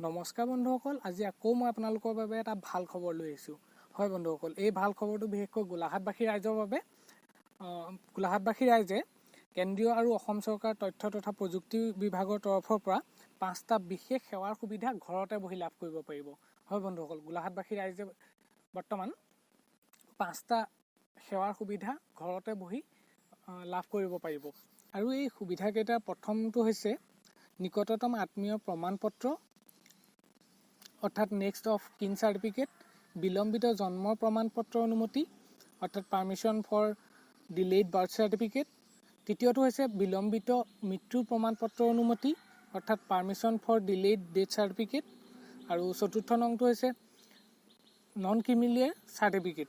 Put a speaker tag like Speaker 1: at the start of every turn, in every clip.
Speaker 1: নমস্কাৰ বন্ধুসকল, আজি আকৌ মই আপোনালোকৰ বাবে এটা ভাল খবৰ লৈ আহিছোঁ। হয় বন্ধুসকল, এই ভাল খবৰটো বিশেষকৈ গোলাঘাটবাসী ৰাইজৰ বাবে। গোলাঘাটবাসী ৰাইজে কেন্দ্ৰীয় আৰু অসম চৰকাৰ তথ্য তথা প্ৰযুক্তি বিভাগৰ তৰফৰ পৰা 5টা বিশেষ সেৱাৰ সুবিধা ঘৰতে বহি লাভ কৰিব পাৰিব। হয় বন্ধুসকল, গোলাঘাটবাসী ৰাইজে বৰ্তমান 5টা সেৱাৰ সুবিধা ঘৰতে বহি লাভ কৰিব পাৰিব। আৰু এই সুবিধাকেইটাৰ প্ৰথমটো হৈছে নিকটতম আত্মীয় প্ৰমাণপত্ৰ অৰ্থাৎ নেক্সট অফ কিন চাৰ্টিফিকেট, বিলম্বিত জন্মৰ প্ৰমাণপত্ৰ অনুমতি অৰ্থাৎ permission for delayed birth certificate. তৃতীয়টো হৈছে বিলম্বিত মৃত্যুৰ প্ৰমাণপত্ৰ অনুমতি অৰ্থাৎ permission for delayed death certificate. আৰু চতুৰ্থ নংটো হৈছে নন ক্ৰিমিলিয়েৰ চাৰ্টিফিকেট।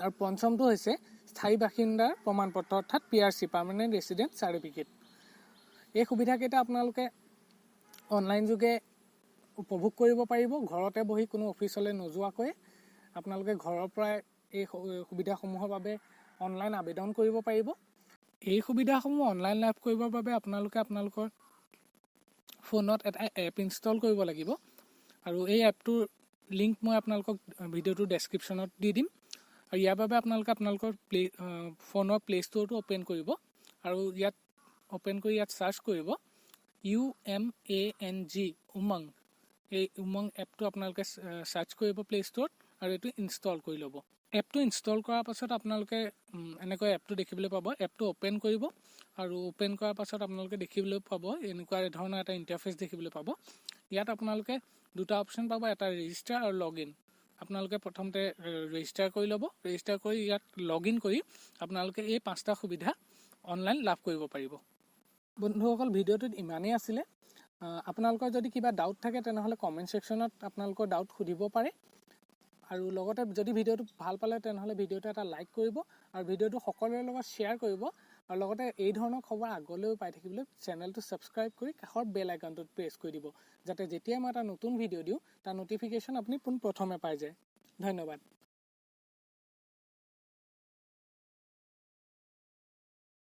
Speaker 1: আৰু পঞ্চমটো হৈছে স্থায়ী বাসিন্দাৰ প্ৰমাণপত্ৰ অৰ্থাৎ PRC পাৰ্মানেণ্ট ৰেচিডেণ্ট চাৰ্টিফিকেট। এই সুবিধাকেইটা আপোনালোকে অনলাইন যোগে উপভোগ কৰিব পাৰিব। ঘৰতে বহি কোনো অফিচলৈ নোযোৱাকৈ আপোনালোকে ঘৰৰ পৰাই এই সুবিধাসমূহৰ বাবে অনলাইন আবেদন কৰিব পাৰিব। এই সুবিধাসমূহ অনলাইন লাভ কৰিবৰ বাবে আপোনালোকে আপোনালোকৰ ফোনত এটা এপ ইনষ্টল কৰিব লাগিব। আৰু এই এপটোৰ লিংক মই আপোনালোকক ভিডিঅ'টোৰ ডেছক্ৰিপশ্যনত দি দিম। আৰু ইয়াৰ বাবে আপোনালোকে আপোনালোকৰ ফোনৰ প্লে ষ্ট'ৰটো অ'পেন কৰিব আৰু ইয়াত অ'পেন কৰি ইয়াত চাৰ্চ কৰিব UMANG উমং। এই উমং এপটো আপোনালোকে চাৰ্চ কৰিব প্লে ষ্ট'ৰত আৰু এইটো ইনষ্টল কৰি ল'ব। এপটো ইনষ্টল কৰাৰ পাছত আপোনালোকে এনেকৈ এপটো দেখিবলৈ পাব। এপটো অ'পেন কৰিব আৰু অ'পেন কৰাৰ পাছত আপোনালোকে দেখিবলৈ পাব এনেকুৱা ধৰণৰ এটা ইণ্টাৰফেচ দেখিবলৈ পাব। ইয়াত আপোনালোকে দুটা অপশ্যন পাব, এটা ৰেজিষ্টাৰ আৰু লগ ইন। আপোনালোকে প্ৰথমতে ৰেজিষ্টাৰ কৰি ল'ব। ৰেজিষ্টাৰ কৰি ইয়াত লগ ইন কৰি আপোনালোকে এই 5টা সুবিধা অনলাইন লাভ কৰিব পাৰিব। বন্ধুসকল, ভিডিঅ'টোত ইমানেই আছিলে। আপোনালোকৰ যদি কিবা ডাউট থাকে তেনেহ'লে কমেণ্ট ছেকশ্যনত আপোনালোকৰ ডাউট সুধিব পাৰে। আৰু লগতে যদি ভিডিঅ'টো ভাল পালে তেনেহ'লে ভিডিঅ'টো এটা লাইক কৰিব আৰু ভিডিঅ'টো সকলোৰে লগত শ্বেয়াৰ কৰিব। আৰু লগতে এই ধৰণৰ খবৰ আগলৈও পাই থাকিবলৈ চেনেলটো ছাবস্ক্ৰাইব কৰি কাষৰ বেল আইকনটোত প্ৰেছ কৰি দিব, যাতে যেতিয়াই মই এটা নতুন ভিডিঅ' দিওঁ তাৰ ন'টিফিকেশ্যন আপুনি পোনপ্ৰথমে পাই যায়। ধন্যবাদ।